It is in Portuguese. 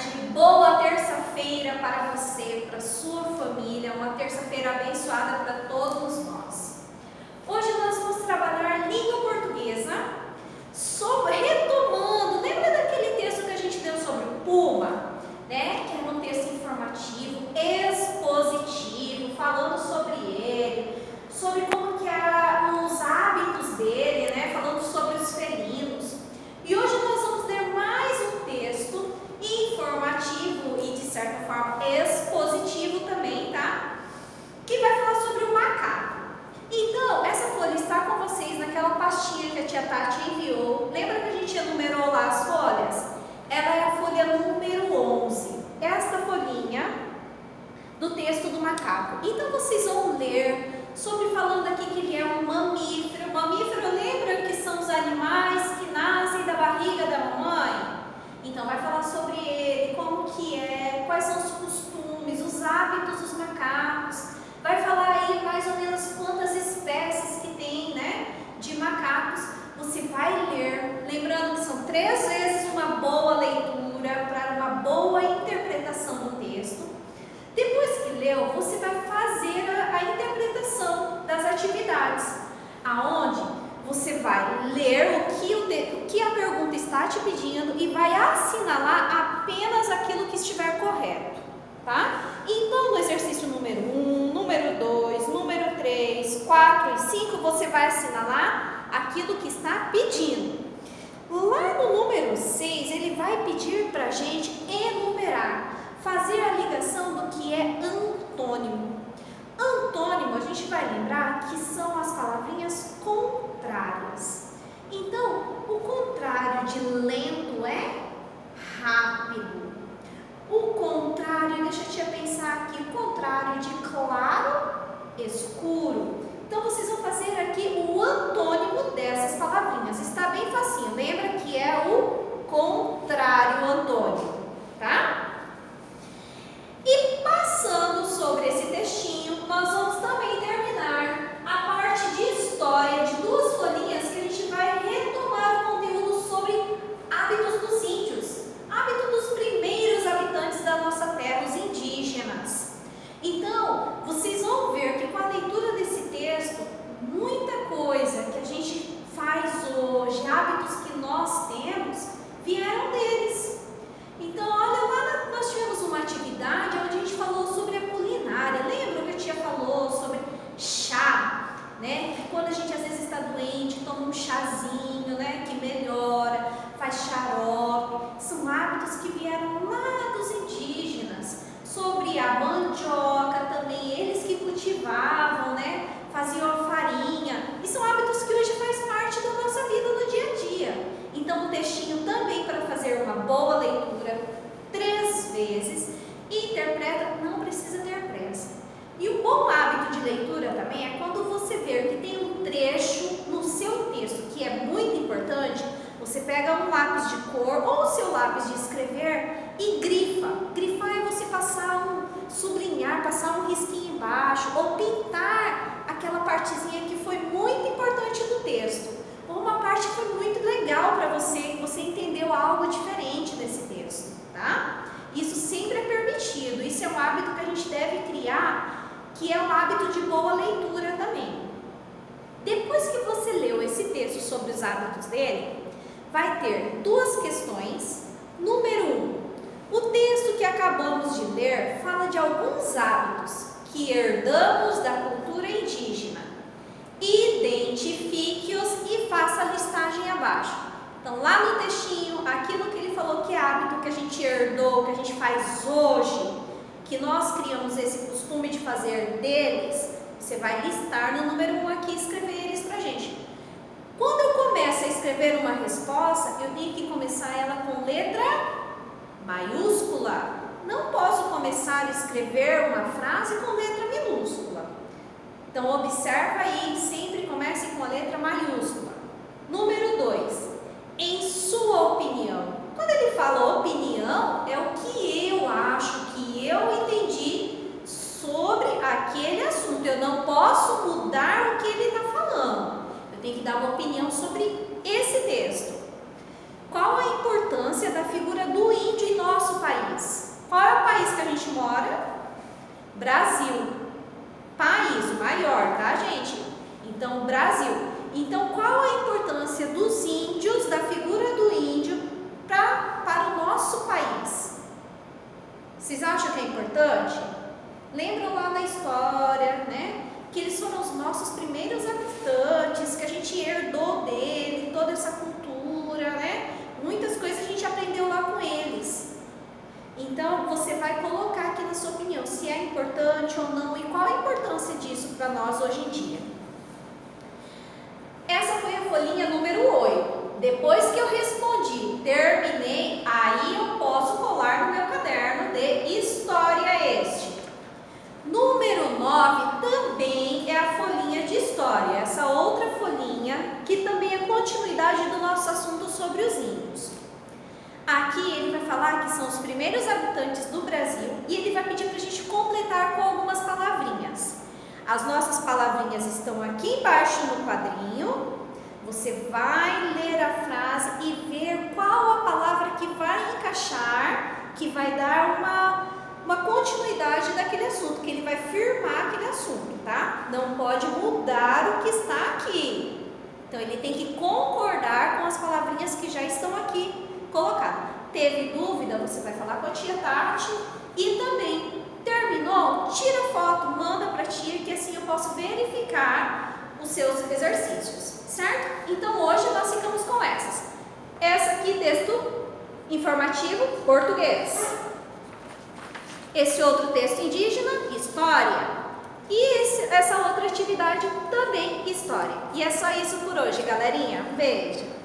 tarde, boa terça-feira para você, para sua família, uma terça-feira abençoada para todos nós. Hoje nós vamos trabalhar língua portuguesa, retomando, lembra daquele texto que a gente deu sobre o Puma, né? Que era um texto informativo, expositivo, falando sobre ele, sobre como que eram os hábitos dele, né? Falando sobre os felinos. E hoje nós vamos ler mais um texto informativo e de certa forma expositivo também, tá? Que vai falar sobre o macaco. Então, essa folha está com vocês naquela pastinha que a tia Tati enviou. Lembra que a gente enumerou lá as folhas? Ela é a folha número 11. Esta folhinha do texto do macaco. Então, vocês vão ler sobre, falando aqui que ele é um mamífero. Mamífero, lembra que são os animais que nascem da barriga da mamãe? Então, vai falar sobre ele, como que é, quais são os costumes, os hábitos dos macacos. Vai falar aí mais ou menos quantas espécies que tem, né, de macacos. Você vai ler, lembrando que são 3 vezes uma boa leitura para uma boa interpretação do texto. Depois que leu, você vai fazer a interpretação das atividades, aonde você vai ler o que a pergunta está te pedindo e vai assinalar apenas aquilo que estiver correto, tá? Então, no exercício número 1, número 2, número 3, 4 e 5, você vai assinalar aquilo que está pedindo. Lá no número 6, ele vai pedir para a gente enumerar, fazer a ligação do que é antônimo. Antônimo, a gente vai lembrar que são as palavrinhas contrárias. Então, o contrário de lento é rápido. O contrário, deixa eu pensar aqui, o contrário de claro, escuro. Então, vocês vão fazer aqui o antônimo dessas palavrinhas. Está bem facinho. Lembra que é o contrário antônimo, tá? E passando sobre esse textinho, nós vamos também terminar a parte de história de 2 folhinhas que a gente vai retomar o conteúdo sobre hábitos dos índios, hábitos dos primeiros habitantes da nossa terra, os indígenas. Então, vocês vão ver que com a leitura desse texto, muita coisa que a gente faz hoje, hábitos que nós temos, vieram deles. Então, olha, lá nós tivemos uma atividade onde a gente falou sobre a culinária. Lembra que a tia falou sobre chá, né? Que quando a gente às vezes está doente, toma um chazinho, né? Que melhora, faz xarope. São hábitos que vieram lá dos indígenas. Sobre a mandioca também, eles que cultivavam, né? Faziam a farinha. E são hábitos que hoje faz parte da nossa vida no dia a dia. Então, o textinho também para fazer uma boa leitura 3 vezes e interpreta, não precisa ter pressa. E o bom hábito de leitura também é quando você ver que tem um trecho no seu texto que é muito importante, você pega um lápis de cor ou o seu lápis de escrever e grifa. Grifar é você sublinhar, passar um risquinho embaixo ou pintar aquela partezinha que foi muito importante do texto. Ou uma parte que foi muito legal para você, que você entendeu algo diferente desse texto, tá? Isso sempre é permitido, isso é um hábito que a gente deve criar, que é um hábito de boa leitura também. Depois que você leu esse texto sobre os hábitos dele, vai ter 2 questões. Número 1, o texto que acabamos de ler fala de alguns hábitos que herdamos da cultura indígena. Identifique-os e faça a listagem abaixo. Então, lá no textinho, aquilo que ele falou que é hábito que a gente herdou, que a gente faz hoje, que nós criamos esse costume de fazer deles, você vai listar no número 1 aqui e escrever eles pra gente. Quando eu começo a escrever uma resposta, eu tenho que começar ela com letra maiúscula. Não posso começar a escrever uma frase com letra minúscula. Então, observa aí, sempre comece com a letra maiúscula. Número 2, em sua opinião. Quando ele fala opinião, é o que eu acho, que eu entendi sobre aquele assunto. Eu não posso mudar o que ele está falando. Eu tenho que dar uma opinião sobre esse texto. Qual a importância da figura do índio em nosso país? nossos primeiros habitantes, que a gente herdou dele, toda essa cultura, né? Muitas coisas a gente aprendeu lá com eles. Então, você vai colocar aqui na sua opinião se é importante ou não e qual a importância disso para nós hoje em dia. Essa foi a folhinha número 8. Depois que eu respondi, terminei, aí eu posso colar no meu caderno de história este. Número 9 também é a folhinha de história, essa outra folhinha que também é continuidade do nosso assunto sobre os índios. Aqui ele vai falar que são os primeiros habitantes do Brasil e ele vai pedir para a gente completar com algumas palavrinhas. As nossas palavrinhas estão aqui embaixo no quadrinho. Você vai ler a frase e ver qual a palavra que vai encaixar, que vai dar uma continuidade daquele assunto, que ele vai firmar aquele assunto, tá? Não pode mudar o que está aqui. Então, ele tem que concordar com as palavrinhas que já estão aqui colocadas. Teve dúvida? Você vai falar com a tia Tati e também terminou? Tira foto, manda para a tia, que assim eu posso verificar os seus exercícios, certo? Então, hoje nós ficamos com essas. Essa aqui, texto informativo, português. Esse outro texto indígena, história. E essa outra atividade também, história. E é só isso por hoje, galerinha. Um beijo!